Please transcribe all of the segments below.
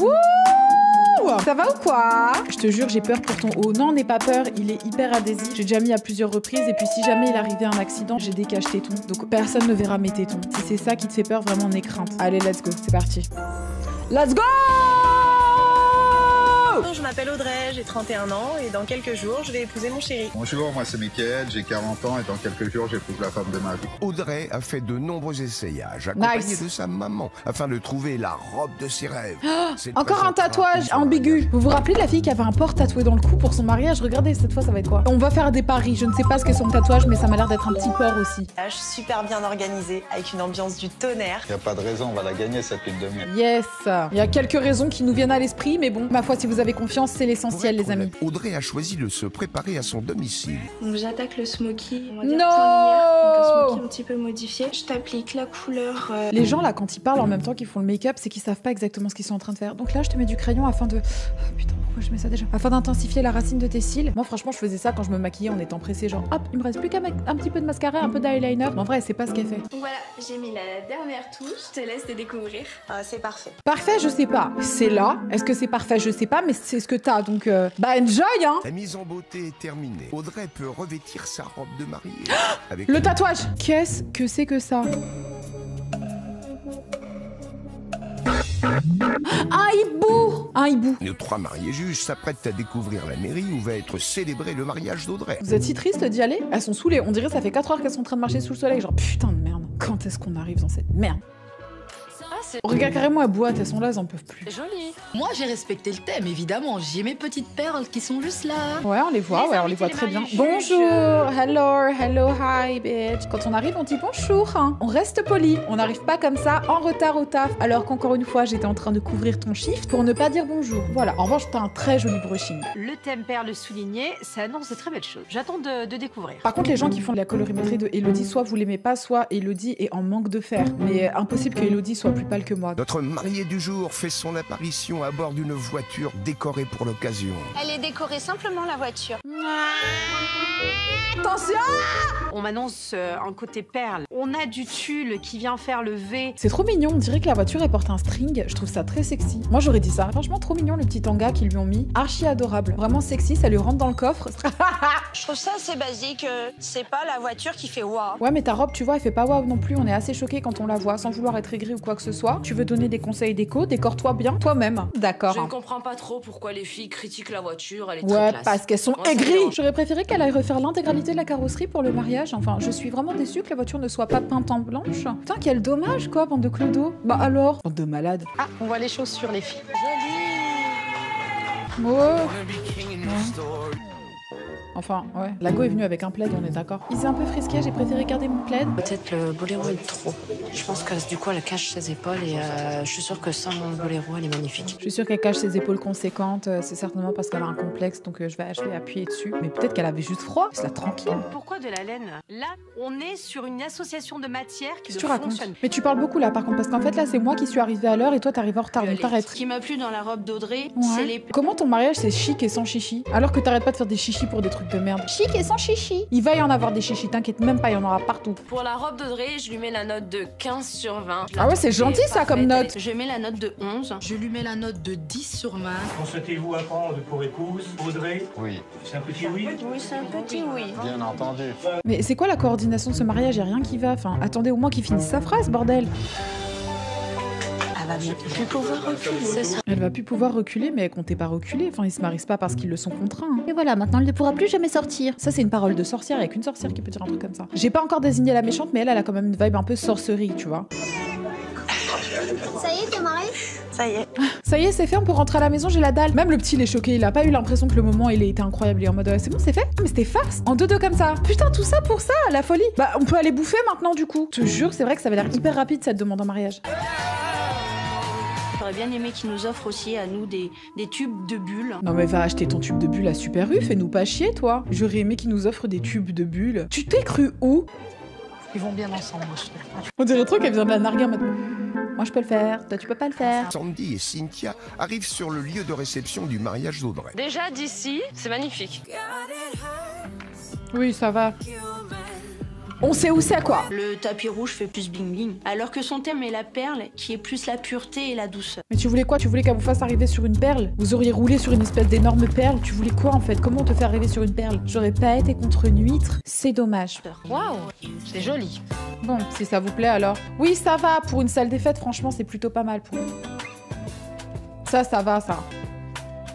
Wouh! Ça va ou quoi? Je te jure, j'ai peur pour ton haut. Non, n'aie pas peur, il est hyper adhésif. J'ai déjà mis à plusieurs reprises et puis si jamais il arrivait un accident, j'ai des caches tétons. Donc personne ne verra mes tétons. Si c'est ça qui te fait peur, vraiment n'aie crainte. Allez, let's go, c'est parti. Let's go! Je m'appelle Audrey, j'ai 31 ans et dans quelques jours, je vais épouser mon chéri. Bonjour, moi c'est Mickaël, j'ai 40 ans et dans quelques jours, j'épouse la femme de ma vie. Audrey a fait de nombreux essayages, accompagnée de sa maman, afin de trouver la robe de ses rêves. Encore un tatouage ambigu. Vous vous rappelez de la fille qui avait un porc tatoué dans le cou pour son mariage? Regardez, cette fois, ça va être quoi? On va faire des paris. Je ne sais pas ce qu'est son tatouage, mais ça m'a l'air d'être un petit porc aussi. Super bien organisée, avec une ambiance du tonnerre. Y a pas de raison, on va la gagner cette huile de miel. Yes. Il y a quelques raisons qui nous viennent à l'esprit, mais bon, ma foi, si vous avez confiance, c'est l'essentiel, les amis. Audrey a choisi de se préparer à son domicile. Donc j'attaque le smoky, on va dire Non! point lumière, donc un smoky un petit peu modifié. Je t'applique la couleur. Les gens là, quand ils parlent en même temps qu'ils font le make-up, c'est qu'ils savent pas exactement ce qu'ils sont en train de faire. Donc là, je te mets du crayon afin de... Oh, putain, pourquoi je mets ça déjà? Afin d'intensifier la racine de tes cils. Moi, franchement, je faisais ça quand je me maquillais en étant pressée, genre hop, il me reste plus qu'à mettre un petit peu de mascara, un peu d'eyeliner. Mais en vrai, c'est pas ce qu'elle fait. Donc voilà, j'ai mis la dernière touche, je te laisse te découvrir. C'est parfait. Parfait, je sais pas. C'est là. Est-ce que c'est parfait? Je sais pas, mais c'est ce que t'as. Donc, bah enjoy, hein. La mise en beauté est terminée. Audrey peut revêtir sa robe de mariée. Avec Le tatouage. Qu'est-ce que c'est que ça? Un hibou! Un hibou. nos 3 mariés juges s'apprêtent à découvrir la mairie où va être célébré le mariage d'Audrey. Vous êtes si triste d'y aller? Elles sont saoulées. On dirait que ça fait 4 heures qu'elles sont en train de marcher sous le soleil. Genre, putain de merde. Quand est-ce qu'on arrive dans cette merde? Regarde carrément, elles boitent, elles sont là, elles en peuvent plus. Joli. Moi, j'ai respecté le thème, évidemment. J'ai mes petites perles qui sont juste là. Ouais, on les voit, on les voit très bien. Bonjour, hello, hi, bitch. Quand on arrive, on dit bonjour, hein. On reste poli. On n'arrive pas comme ça, en retard au taf, alors qu'encore une fois, j'étais en train de couvrir ton shift pour ne pas dire bonjour. Voilà, en revanche, t'as un très joli brushing. Le thème perle souligné, ça annonce de très belles choses. J'attends de découvrir. Par contre, les gens qui font la colorimétrie de Elodie, soit vous l'aimez pas, soit Elodie est en manque de fer. Mais impossible que Elodie soit plus pâle que moi. Notre marié du jour fait son apparition à bord d'une voiture décorée pour l'occasion. Elle est décorée simplement la voiture. Attention! On m'annonce un côté perle. On a du tulle qui vient faire le V. C'est trop mignon, on dirait que la voiture elle porte un string, je trouve ça très sexy. Moi j'aurais dit ça, franchement trop mignon le petit tanga qu'ils lui ont mis, archi adorable, vraiment sexy, ça lui rentre dans le coffre. Je trouve ça assez basique, c'est pas la voiture qui fait waouh. Ouais mais ta robe tu vois elle fait pas waouh non plus, on est assez choqués quand on la voit, sans vouloir être aigri ou quoi que ce soit. Tu veux donner des conseils déco, décore-toi bien toi-même. D'accord. Je ne comprends pas trop pourquoi les filles critiquent la voiture, elle est très Ouais, classe. parce qu'elles sont Moi, ça me aigries. dérange. J'aurais préféré qu'elle aille refaire l'intégralité de la carrosserie pour le mariage. Enfin, je suis vraiment déçue que la voiture ne soit pas peinte en blanche. Putain, quel dommage, quoi, bande de clodo. Bah alors, bande de malades. Ah, on voit les chaussures, les filles. Oh. Enfin, ouais. Lago est venu avec un plaid, on est d'accord. Il s'est un peu frisqué, j'ai préféré garder mon plaid. Peut-être le boléro est trop. Je pense que du coup, elle cache ses épaules et je suis sûre que sans mon boléro, elle est magnifique. Je suis sûre qu'elle cache ses épaules conséquentes. C'est certainement parce qu'elle a un complexe, donc je vais appuyer dessus. Mais peut-être qu'elle avait juste froid. C'est la tranquille. Pourquoi de la laine? Là, on est sur une association de matières qui Qu'est-ce ne que tu racontes? fonctionne. Mais tu parles beaucoup là, par contre, parce qu'en fait là, c'est moi qui suis arrivée à l'heure et toi t'arrives en retard, donc t'arrêtes. Ce qui m'a plu dans la robe d'Audrey, c'est Ouais. les... Comment ton mariage c'est chic et sans chichi? Alors que t'arrêtes pas de faire des chichis pour des trucs de merde. Chic et sans chichi. Il va y en avoir des chichis, t'inquiète même pas, il y en aura partout. Pour la robe d'Audrey, je lui mets la note de 15 sur 20. Ah ouais, c'est gentil ça comme note. Je mets la note de 11. Je lui mets la note de 10 sur 20. Qu'en souhaitez-vous apprendre pour épouse, Audrey? Oui, C'est un petit oui? Oui, c'est un petit oui. bien entendu. Mais c'est quoi la coordination de ce mariage? Y'a rien qui va. Enfin, attendez au moins qu'il finisse sa phrase, bordel. Elle va bientôt plus pouvoir reculer. C'est ça. Elle va plus pouvoir reculer, mais elle comptait pas reculer. Enfin, ils se marient pas parce qu'ils le sont contraints. Hein. Et voilà, maintenant elle ne pourra plus jamais sortir. Ça, c'est une parole de sorcière. Avec une sorcière qui peut dire un truc comme ça. J'ai pas encore désigné la méchante, mais elle a quand même une vibe un peu sorcerie, tu vois. Ça y est, t'es mariée? Ça y est. Ça y est, c'est fait, on peut rentrer à la maison, j'ai la dalle. Même le petit, il est choqué, il a pas eu l'impression que le moment, il a été incroyable. Il est en mode, c'est bon, c'est fait. Ah, mais c'était farce. En 2-2 comme ça. Putain, tout ça pour ça, la folie. Bah, on peut aller bouffer maintenant, du coup. Je te jure, c'est vrai que ça avait l'air hyper rapide, cette demande en mariage. J'aurais bien aimé qu'ils nous offrent aussi à nous des tubes de bulles. Non mais va acheter ton tube de bulle à Super U, fais-nous pas chier, toi. J'aurais aimé qu'ils nous offrent des tubes de bulles. Tu t'es cru où? Ils vont bien ensemble, moi, je trouve. On dirait trop qu'elle vient de la narguer en mode... Moi je peux le faire, toi tu peux pas le faire. Sandy et Cynthia arrivent sur le lieu de réception du mariage d'Audrey. Déjà, d'ici, c'est magnifique. Oui, ça va. On sait où c'est, quoi. Le tapis rouge fait plus bling bling, alors que son thème est la perle, qui est plus la pureté et la douceur. Mais tu voulais quoi? Tu voulais qu'elle vous fasse arriver sur une perle? Vous auriez roulé sur une espèce d'énorme perle? Tu voulais quoi en fait? Comment on te fait arriver sur une perle? J'aurais pas été contre une huître, c'est dommage. Waouh, c'est joli. Bon, si ça vous plaît alors. Oui, ça va, pour une salle des fêtes, franchement, c'est plutôt pas mal pour ça va, ça.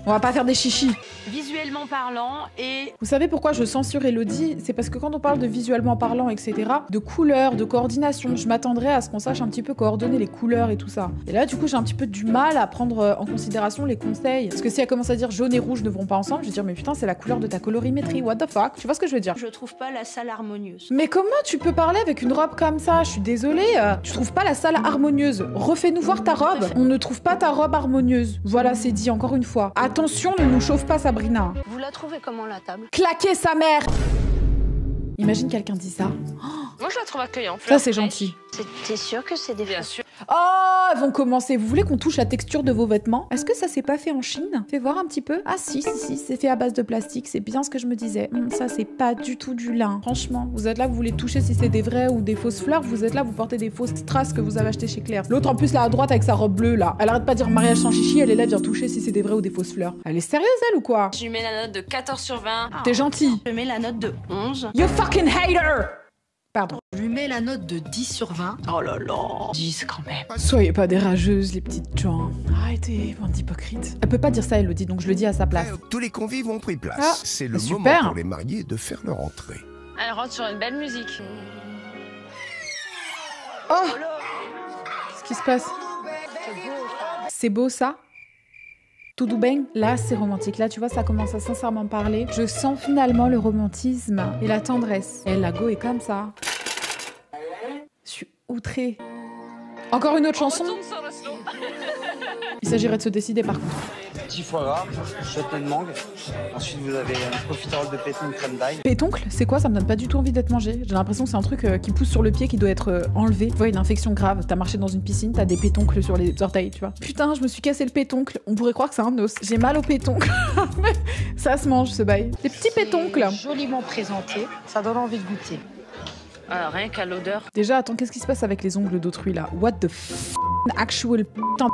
On va pas faire des chichis. Visuellement parlant et... Vous savez pourquoi je censure Elodie? C'est parce que quand on parle de visuellement parlant, etc., de couleurs, de coordination, je m'attendrais à ce qu'on sache un petit peu coordonner les couleurs et tout ça. Et là, du coup, j'ai un petit peu du mal à prendre en considération les conseils. Parce que si elle commence à dire jaune et rouge ne vont pas ensemble, je vais dire, mais putain, c'est la couleur de ta colorimétrie, what the fuck? Tu vois ce que je veux dire? Je trouve pas la salle harmonieuse. Mais comment tu peux parler avec une robe comme ça? Je suis désolée, tu trouves pas la salle harmonieuse. Refais-nous voir ta robe. On ne trouve pas ta robe harmonieuse. Voilà, c'est dit encore une fois. Attention, ne nous chauffe pas, Sabrina. Vous la trouvez comment la table? Claquer sa mère! Imagine quelqu'un dit ça. Moi, je la trouve accueillante. Ça, c'est gentil. T'es sûr que c'est des Bien sûr. Oh, ils vont commencer. Vous voulez qu'on touche la texture de vos vêtements? Est-ce que ça s'est pas fait en Chine? Fais voir un petit peu. Ah si, c'est fait à base de plastique. C'est bien ce que je me disais. Ça, c'est pas du tout du lin. Franchement, vous êtes là, vous voulez toucher si c'est des vraies ou des fausses fleurs. Vous êtes là, vous portez des fausses strass que vous avez achetées chez Claire. L'autre en plus là à droite avec sa robe bleue là. Elle arrête pas de dire mariage sans chichi. Elle est là, vient toucher si c'est des vraies ou des fausses fleurs. Elle est sérieuse elle ou quoi? Je lui mets la note de 14 sur 20. T'es gentil. Je mets la note de 11. You fucking hater! Pardon. Je lui mets la note de 10 sur 20. Oh là là, 10 quand même. Soyez pas des rageuses, les petites gens. Arrêtez, bande d'hypocrites. Elle peut pas dire ça, Elodie, donc je le dis à sa place. Tous les convives ont pris place. Ah, c'est le moment super. pour les mariés de faire leur entrée. Elle rentre sur une belle musique. Oh! Qu'est-ce qui se passe? C'est beau, ça? Tout bang, là c'est romantique. Là tu vois ça commence à sincèrement parler. Je sens finalement le romantisme et la tendresse. Et la go est comme ça. Je suis outrée. Encore une autre chanson? Il s'agirait de se décider par contre. Petit foie gras, châtelaine de mangue. Ensuite, vous avez un profiterole de pétoncle crème d'ail. Pétoncle, c'est quoi? Ça me donne pas du tout envie d'être mangé. J'ai l'impression que c'est un truc qui pousse sur le pied qui doit être enlevé. Tu vois, une infection grave. T'as marché dans une piscine, t'as des pétoncles sur les orteils, tu vois. Putain, je me suis cassé le pétoncle. On pourrait croire que c'est un os. J'ai mal au pétoncle. Ça se mange, ce bail. Des petits pétoncles. Joliment présenté, ça donne envie de goûter. Alors, rien qu'à l'odeur. Déjà, attends, qu'est-ce qui se passe avec les ongles d'autrui là? What the actual putain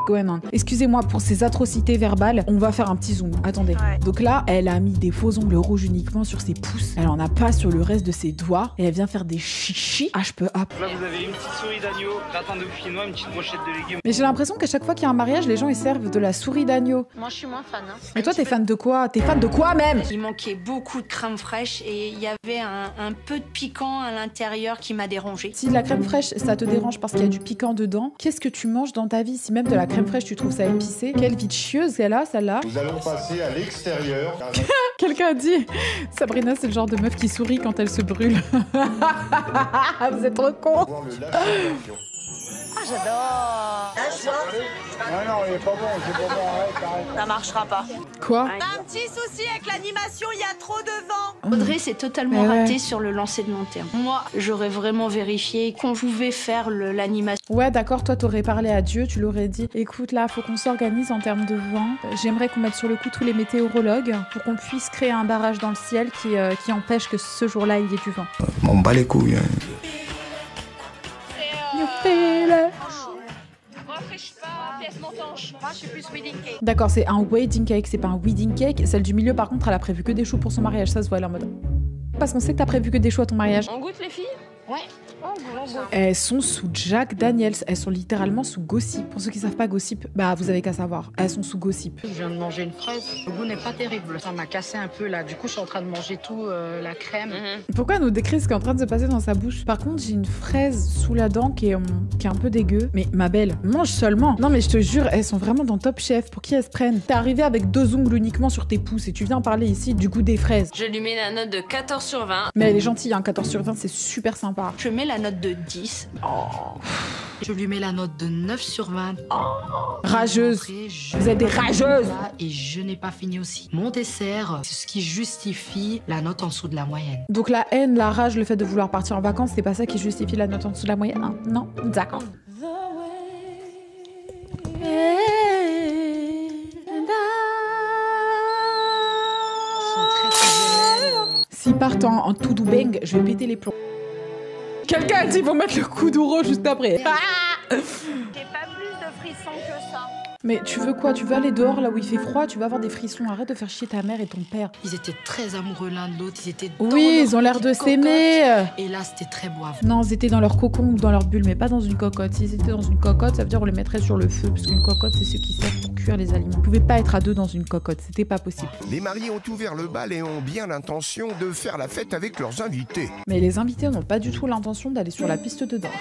going on? Excusez-moi pour ces atrocités verbales. On va faire un petit zoom. Attendez. Ouais. Donc là, elle a mis des faux ongles rouges uniquement sur ses pouces. Elle en a pas sur le reste de ses doigts. Et elle vient faire des chichis. Ah, je peux hop. Là, vous avez une petite souris d'agneau, gratin de dauphinois, une petite brochette de légumes. Mais j'ai l'impression qu'à chaque fois qu'il y a un mariage, les gens ils servent de la souris d'agneau. Moi, je suis moins fan. Hein. Et toi, t'es fan de quoi? T'es fan de quoi même? Il manquait beaucoup de crème fraîche et il y avait un peu de piquant à l'intérieur qui m'a dérangé. Si de la crème fraîche, ça te dérange parce qu'il y a du piquant dedans, qu'est-ce que tu manges dans ta vie? Si même de la crème fraîche, tu trouves ça épicé, quelle vie de chieuse qu'elle a, celle-là. Nous allons passer à l'extérieur. Quelqu'un a dit, Sabrina, c'est le genre de meuf qui sourit quand elle se brûle. Vous êtes trop con. Ah, j'adore. Non, il est pas bon, c'est pas bon, arrête. Ça marchera pas. Quoi? Un petit souci avec l'animation, il y a trop de vent. Audrey s'est totalement ratée sur le lancer de long terme. Moi, j'aurais vraiment vérifié qu'on pouvait faire l'animation. Ouais, d'accord, toi, t'aurais parlé à Dieu, tu l'aurais dit, écoute, là, faut qu'on s'organise en termes de vent. J'aimerais qu'on mette sur le coup tous les météorologues pour qu'on puisse créer un barrage dans le ciel qui empêche que ce jour-là, il y ait du vent. M'en bats les couilles. D'accord, c'est un wedding cake, c'est pas un wedding cake. Celle du milieu, par contre, elle a prévu que des choux pour son mariage. Ça se voit, elle est en mode. Parce qu'on sait que t'as prévu que des choux à ton mariage. On goûte les filles? Ouais. Elles sont sous Jack Daniels. Elles sont littéralement sous Gossip. Pour ceux qui savent pas Gossip, bah vous avez qu'à savoir. Elles sont sous Gossip. Je viens de manger une fraise. Le goût n'est pas terrible. Ça m'a cassé un peu là. Du coup, je suis en train de manger tout, la crème. Pourquoi elle nous décrit ce qui est en train de se passer dans sa bouche? Par contre, j'ai une fraise sous la dent qui est un peu dégueu. Mais ma belle, mange seulement. Non mais je te jure, elles sont vraiment dans Top Chef. Pour qui elles se prennent? T'es arrivé avec 2 ongles uniquement sur tes pouces et tu viens parler ici du goût des fraises. Je lui mets la note de 14 sur 20. Mais elle est gentille, hein, 14 sur 20, c'est super sympa. Je mets la note de 10. Je lui mets la note de 9 sur 20. Rageuse. Vous êtes des rageuses. Et je n'ai pas fini aussi. Mon dessert, c'est ce qui justifie la note en dessous de la moyenne. Donc la haine, la rage, le fait de vouloir partir en vacances, c'est pas ça qui justifie la note en dessous de la moyenne, hein? Non? D'accord. S'ils partent en tout bang, je vais péter les plombs. Quelqu'un a dit ils vont mettre le coup d'ouro juste après. J'ai pas plus de frissons que ça. Mais tu veux quoi? Tu veux aller dehors là où il fait froid? Tu vas avoir des frissons. Arrête de faire chier ta mère et ton père. Ils étaient très amoureux l'un de l'autre. Ils étaient oui, ils ont l'air de s'aimer. Et là, c'était très boivant. Non, ils étaient dans leur cocon ou dans leur bulle, mais pas dans une cocotte. S'ils étaient dans une cocotte, ça veut dire on les mettrait sur le feu. Parce qu'une cocotte, c'est ce qui sert pour cuire les aliments. Ils pouvaient pas être à deux dans une cocotte. C'était pas possible. Les mariés ont ouvert le bal et ont bien l'intention de faire la fête avec leurs invités. Mais les invités n'ont pas du tout l'intention d'aller sur la piste de danse.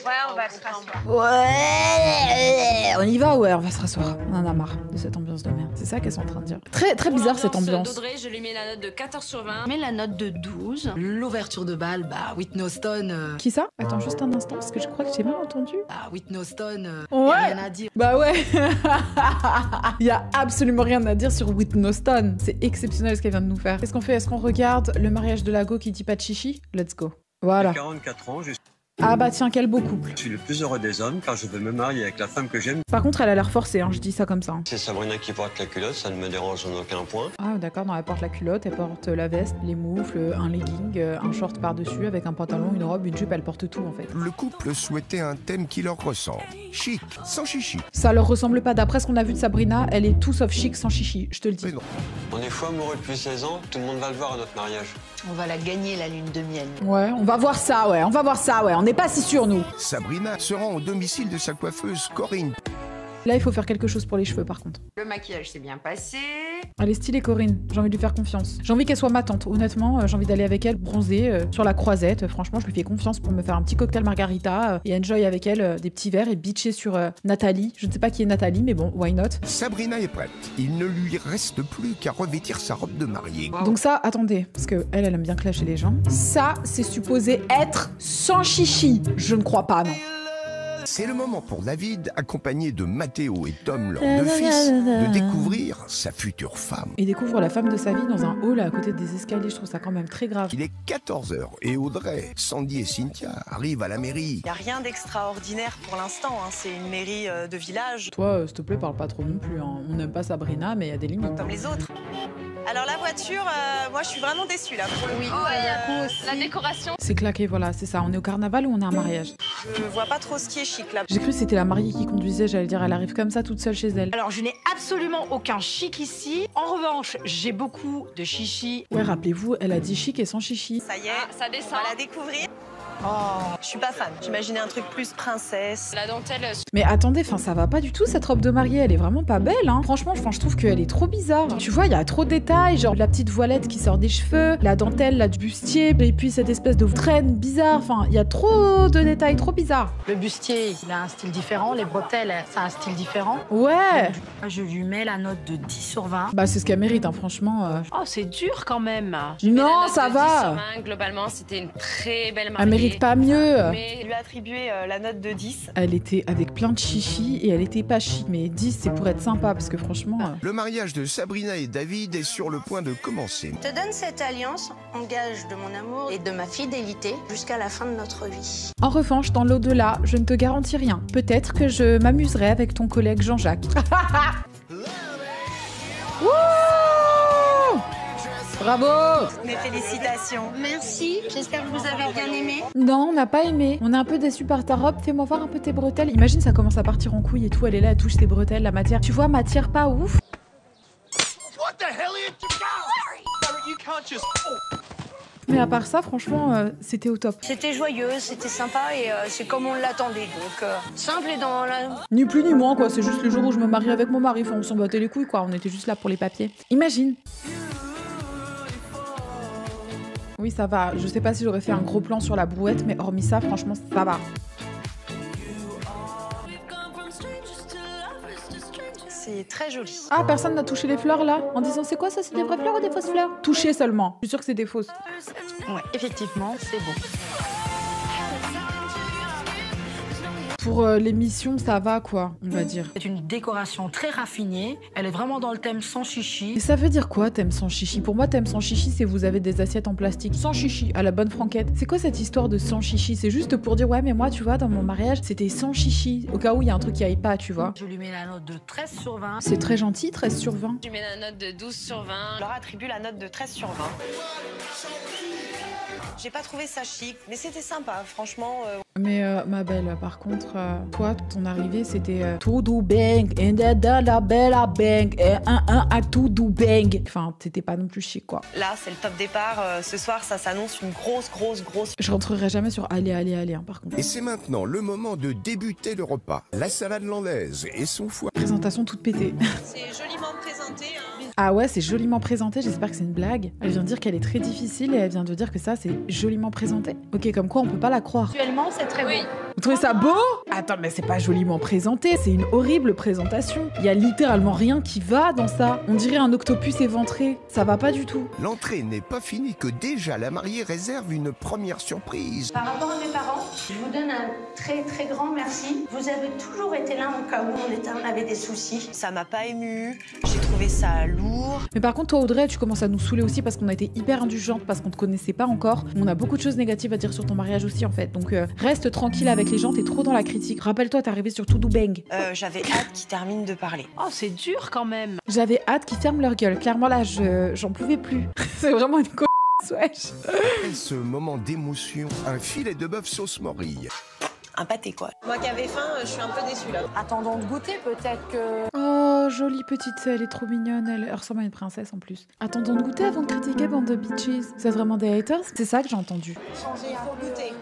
Ouais, on va se rasseoir. Ouais, on y va, ouais, on va se rasseoir. On en a marre de cette ambiance de merde. C'est ça qu'elles sont en train de dire. Très, très bizarre cette ambiance. D'Audrey, je lui mets la note de 14 sur 20. Mais la note de 12. L'ouverture de bal, bah, Whitney Houston. Qui ça? Attends juste un instant, parce que je crois que j'ai mal entendu. Bah, Whitney Houston. Ouais. Rien à dire. Bah ouais. Il y a absolument rien à dire sur Whitney Houston. C'est exceptionnel ce qu'elle vient de nous faire. Qu'est-ce qu'on fait? Est-ce qu'on regarde le mariage de Lago qui dit pas de chichi? Let's go. Voilà. J'ai 44 ans, je Ah bah tiens, quel beau couple. suis le plus heureux des hommes car je veux me marier avec la femme que j'aime. Par contre, elle a l'air forcée, hein, je dis ça comme ça. C'est Sabrina qui porte la culotte, ça ne me dérange en aucun point. Ah d'accord, non, elle porte la culotte, elle porte la veste, les moufles, un legging, un short par-dessus avec un pantalon, une robe, une jupe, elle porte tout en fait. Le couple souhaitait un thème qui leur ressemble. Chic, sans chichi. Ça leur ressemble pas, d'après ce qu'on a vu de Sabrina, elle est tout sauf chic sans chichi, je te le dis. On est fou amoureux depuis 16 ans, tout le monde va le voir à notre mariage. On va la gagner, la lune de miel. Ouais, on va voir ça, ouais, on va voir ça, ouais, on n'est pas si sûrs nous. Sabrina se rend au domicile de sa coiffeuse Corinne. Là, il faut faire quelque chose pour les cheveux par contre. Le maquillage s'est bien passé. Elle est stylée Corinne, j'ai envie de lui faire confiance. J'ai envie qu'elle soit ma tante, honnêtement, j'ai envie d'aller avec elle bronzer sur la croisette. Franchement, je lui fais confiance pour me faire un petit cocktail margarita et enjoy avec elle des petits verres et bitcher sur Nathalie. Je ne sais pas qui est Nathalie, mais bon, why not? Sabrina est prête. Il ne lui reste plus qu'à revêtir sa robe de mariée. Donc ça, attendez, parce que elle aime bien clasher les gens. Ça, c'est supposé être sans chichi. Je ne crois pas, non. C'est le moment pour David, accompagné de Matteo et Tom, leurs deux fils, de découvrir sa future femme. Il découvre la femme de sa vie dans un hall à côté des escaliers, je trouve ça quand même très grave. Il est 14h et Audrey, Sandy et Cynthia arrivent à la mairie. Il n'y a rien d'extraordinaire pour l'instant, hein. C'est une mairie de village. Toi, s'il te plaît, parle pas trop non plus, hein. On n'aime pas Sabrina, mais il y a des limites. Comme les autres. Alors la voiture, moi je suis vraiment déçue là pour le coup. La décoration. C'est claqué, voilà, c'est ça. On est au carnaval ou on est à un mariage? Je vois pas trop ce qui est chic là. J'ai cru que c'était la mariée qui conduisait, j'allais dire, elle arrive comme ça toute seule chez elle. Alors je n'ai absolument aucun chic ici. En revanche, j'ai beaucoup de chichi. Ouais, rappelez-vous, elle a dit chic et sans chichi. Ça y est, ça descend. on va la découvrir. Oh, je suis pas fan. J'imaginais un truc plus princesse. La dentelle. Mais attendez, enfin ça va pas du tout cette robe de mariée, elle est vraiment pas belle, hein. Franchement, je trouve qu'elle est trop bizarre. Tu vois, il y a trop de détails, genre la petite voilette qui sort des cheveux, la dentelle, la du bustier, et puis cette espèce de traîne bizarre. Enfin, il y a trop de détails, trop bizarres. Le bustier, il a un style différent. Les bretelles, ça a un style différent. Ouais. Je lui mets la note de 10 sur 20. Bah c'est ce qu'elle mérite, hein, franchement. Oh, c'est dur quand même. Non, ça va. 10 sur 20, globalement, c'était une très belle mariée. Elle mérite pas mieux. Mais lui a attribué la note de 10. Elle était avec plein de chichi et elle était pas chic, mais 10 c'est pour être sympa parce que franchement... Le mariage de Sabrina et David est sur le point de commencer. Je te donne cette alliance en gage de mon amour et de ma fidélité jusqu'à la fin de notre vie. En revanche, dans l'au-delà, je ne te garantis rien. Peut-être que je m'amuserai avec ton collègue Jean-Jacques. Bravo! Mes félicitations. Merci, j'espère que vous avez bien aimé. Non, on n'a pas aimé. On est un peu déçus par ta robe. Fais-moi voir un peu tes bretelles. Imagine, ça commence à partir en couille et tout. Elle est là, elle touche ses bretelles, la matière. Tu vois, matière pas ouf. What the hell Mais à part ça, franchement, c'était au top. C'était joyeux, c'était sympa et c'est comme on l'attendait. Donc, simple et dans la... Ni plus ni moins, quoi. C'est juste le jour où je me marie avec mon mari. Enfin, on s'en battait les couilles, quoi. On était juste là pour les papiers. Imagine. Oui, ça va. Je sais pas si j'aurais fait un gros plan sur la brouette, mais hormis ça, franchement, ça va. C'est très joli. Ah, personne n'a touché les fleurs, là? En disant, c'est quoi ça? C'est des vraies fleurs ou des fausses fleurs? Toucher seulement. Je suis sûre que c'est des fausses. Ouais, effectivement, c'est beau. Pour l'émission, ça va quoi, on va dire. C'est une décoration très raffinée. Elle est vraiment dans le thème sans chichi. Et ça veut dire quoi, thème sans chichi? Pour moi, thème sans chichi, c'est vous avez des assiettes en plastique sans chichi, à la bonne franquette. C'est quoi cette histoire de sans chichi? C'est juste pour dire, ouais, mais moi, tu vois, dans mon mariage, c'était sans chichi. Au cas où il y a un truc qui aille pas, tu vois. Je lui mets la note de 13 sur 20. C'est très gentil, 13 sur 20. Je lui mets la note de 12 sur 20. Je leur attribue la note de 13 sur 20. J'ai pas trouvé ça chic, mais c'était sympa, franchement. Mais ma belle, par contre, toi, ton arrivée, c'était tout do bang, and la belle à bang, et à tout do bang. Enfin, t'étais pas non plus chic, quoi. Là, c'est le top départ. Ce soir, ça s'annonce une grosse. Je rentrerai jamais sur allez, hein, par contre. Et c'est maintenant le moment de débuter le repas. La salade landaise et son foie. Présentation toute pétée. C'est joliment présenté. Hein. Ah ouais, c'est joliment présenté, j'espère que c'est une blague. Elle vient de dire qu'elle est très difficile et elle vient de dire que ça, c'est joliment présenté. Ok, comme quoi on peut pas la croire. Actuellement, c'est très beau. Vous trouvez ça beau? Attends, mais c'est pas joliment présenté, c'est une horrible présentation. Il y a littéralement rien qui va dans ça. On dirait un octopus éventré. Ça va pas du tout. L'entrée n'est pas finie que déjà la mariée réserve une première surprise. Par rapport à mes parents, je vous donne un très très grand merci. Vous avez toujours été là au cas où on avait des soucis. Ça m'a pas ému. J'ai trouvé ça lourd. Mais par contre, toi, Audrey, tu commences à nous saouler aussi parce qu'on a été hyper indulgente, parce qu'on te connaissait pas encore. On a beaucoup de choses négatives à dire sur ton mariage aussi, en fait. Donc, reste tranquille avec les gens, t'es trop dans la critique. Rappelle-toi, t'es arrivé sur To Do Bang. J'avais hâte qu'ils terminent de parler. Oh, c'est dur quand même. J'avais hâte qu'ils ferment leur gueule. Clairement, là, j'en pouvais plus. C'est vraiment une wesh. Après ce moment d'émotion, un filet de bœuf sauce morille. Un pâté, quoi. Moi qui avais faim, je suis un peu déçue, là. Attendons de goûter, peut-être que... Oh, jolie petite, elle est trop mignonne. Elle ressemble à une princesse, en plus. Attendons de goûter avant de critiquer, bande de bitches. C'est vraiment des haters? C'est ça que j'ai entendu. Changer, il faut goûter.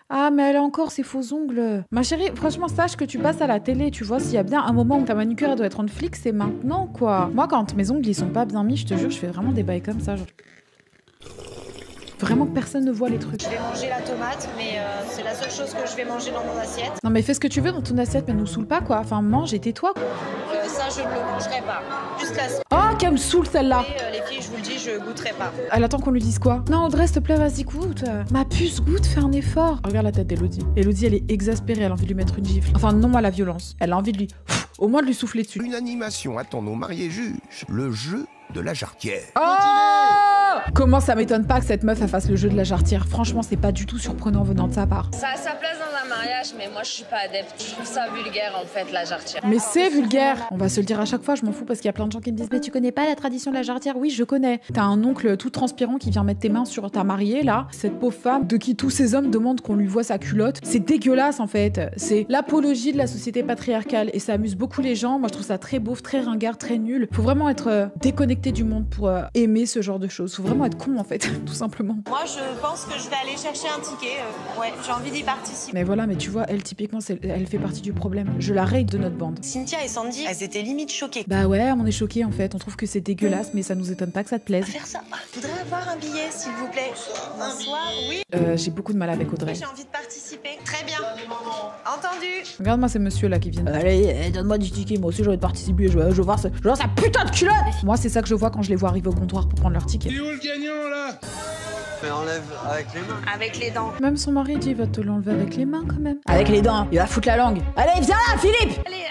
Ah, mais elle a encore ses faux ongles. Ma chérie, franchement, sache que tu passes à la télé, tu vois. S'il y a bien un moment où ta manucure elle doit être en flic, c'est maintenant, quoi. Moi, quand mes ongles ils sont pas bien mis, je te jure, je fais vraiment des bails comme ça. Genre... Vraiment que personne ne voit les trucs. Je vais manger la tomate, mais c'est la seule chose que je vais manger dans mon assiette. Non, mais fais ce que tu veux dans ton assiette, mais nous saoule pas, quoi. Enfin, mange et tais-toi, quoi. Ça, je ne le mangerai pas. Juste la... Oh, qu'elle me saoule, celle-là. Les filles, je vous le dis, je goûterai pas. Elle attend qu'on lui dise quoi? Non, Audrey, s'il te plaît, vas-y, goûte. Ma puce, goûte, fais un effort. Regarde la tête d'Elodie. Elodie, elle est exaspérée, elle a envie de lui mettre une gifle. Enfin, non à la violence. Elle a envie de lui... au moins de lui souffler dessus. Une animation attend nos mariés juges. Le jeu de la jarretière. Oh! Comment ça m'étonne pas que cette meuf elle fasse le jeu de la jarretière. Franchement, c'est pas du tout surprenant venant de sa part. Ça a sa place dans un mariage, mais moi je suis pas adepte. Je trouve ça vulgaire en fait, la jarretière. Mais c'est vulgaire. On va se le dire à chaque fois, je m'en fous parce qu'il y a plein de gens qui me disent mais tu connais pas la tradition de la jarretière? Oui, je connais. T'as un oncle tout transpirant qui vient mettre tes mains sur ta mariée là. Cette pauvre femme de qui tous ces hommes demandent qu'on lui voit sa culotte. C'est dégueulasse en fait. C'est l'apologie de la société patriarcale et ça amuse beaucoup les gens. Moi je trouve ça très beauf, très ringard, très nul. Faut vraiment être déconnecté du monde pour aimer ce genre de choses. Faut vraiment être con en fait, tout simplement. Moi je pense que je vais aller chercher un ticket. Ouais, j'ai envie d'y participer. Mais voilà, mais tu vois, elle typiquement, elle fait partie du problème. Je la rate de notre bande. Cynthia et Sandy, elles étaient limite choquées. Bah ouais, on est choqués en fait. On trouve que c'est dégueulasse, mais ça nous étonne pas que ça te plaise. Faire ça. Je voudrais avoir un billet, s'il vous plaît. Bonsoir, oui. J'ai beaucoup de mal avec Audrey. J'ai envie de participer. Très bien. Entendu. Regarde-moi ces messieurs là qui viennent. Allez, donne-moi du ticket. Moi aussi j'ai envie de participer. Je veux voir sa putain de culotte. Moi c'est ça que je vois quand je les vois arriver au comptoir pour prendre leur ticket. Il est où le gagnant là? Mais enlève avec les mains. Avec les dents. Même son mari dit il va te l'enlever avec les mains quand même. Avec les dents. Il va foutre la langue. Allez, viens là, Philippe. Allez.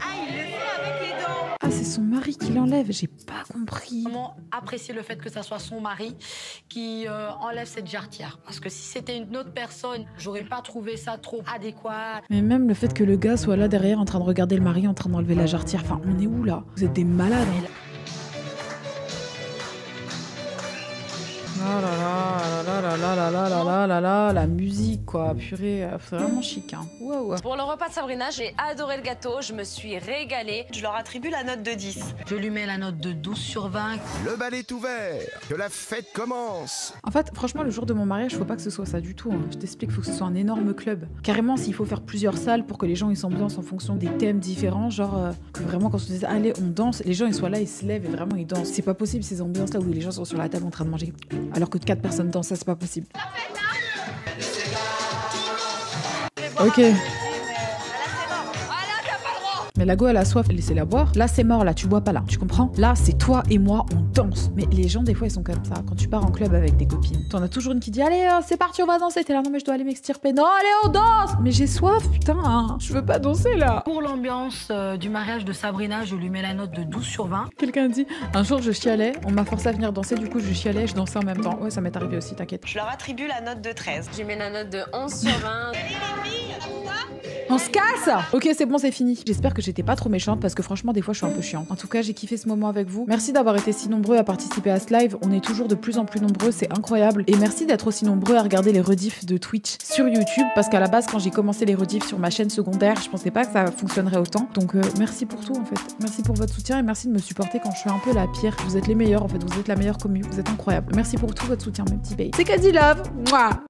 Ah, il le fait avec les dents. Ah, c'est son mari qui l'enlève. J'ai pas compris. Vraiment apprécier le fait que ça soit son mari qui enlève cette jarretière. Parce que si c'était une autre personne, j'aurais pas trouvé ça trop adéquat. Mais même le fait que le gars soit là derrière en train de regarder le mari en train d'enlever la jarretière. Enfin, on est où là? Vous êtes des malades. Hein. Ah là, la musique quoi, purée, c'est vraiment chic hein. Wow. Pour le repas de Sabrina, j'ai adoré le gâteau, je me suis régalée. Je leur attribue la note de 10. Je lui mets la note de 12 sur 20. Le bal est ouvert, que la fête commence. En fait, franchement, le jour de mon mariage, faut pas que ce soit ça du tout. Hein. Je t'explique, faut que ce soit un énorme club. Carrément, s'il faut faire plusieurs salles pour que les gens ils s'ambiancent en fonction des thèmes différents, genre que vraiment quand on se dit allez, on danse, les gens ils soient là, ils se lèvent et vraiment ils dansent. C'est pas possible ces ambiances là où les gens sont sur la table en train de manger. Alors que 4 personnes dansent, ça c'est pas possible. Ok. Mais la go, elle a soif, laissez-la boire. Là, c'est mort, là, tu bois pas là. Tu comprends? Là, c'est toi et moi, on danse. Mais les gens, des fois, ils sont comme ça. Quand tu pars en club avec des copines, t'en as toujours une qui dit allez, c'est parti, on va danser. T'es là, non, mais je dois aller m'extirper. Non, allez, on danse. Mais j'ai soif, putain, hein. Je veux pas danser là. Pour l'ambiance du mariage de Sabrina, je lui mets la note de 12 sur 20. Quelqu'un dit un jour, je chialais, on m'a forcé à venir danser, du coup, je chialais, je dansais en même temps. Ouais, ça m'est arrivé aussi, t'inquiète. Je leur attribue la note de 13. Je lui mets la note de 11 sur 20. On se casse. Ok, c'est bon, c'est fini. J'espère que j'étais pas trop méchante parce que franchement, des fois, je suis un peu chiante. En tout cas, j'ai kiffé ce moment avec vous. Merci d'avoir été si nombreux à participer à ce live. On est toujours de plus en plus nombreux, c'est incroyable. Et merci d'être aussi nombreux à regarder les rediffs de Twitch sur YouTube parce qu'à la base, quand j'ai commencé les rediffs sur ma chaîne secondaire, je pensais pas que ça fonctionnerait autant. Donc, merci pour tout en fait. Merci pour votre soutien et merci de me supporter quand je suis un peu la pire. Vous êtes les meilleurs en fait. Vous êtes la meilleure commu. Vous êtes incroyable. Merci pour tout votre soutien, mes petits bays. C'est Caddy Love. Mouah.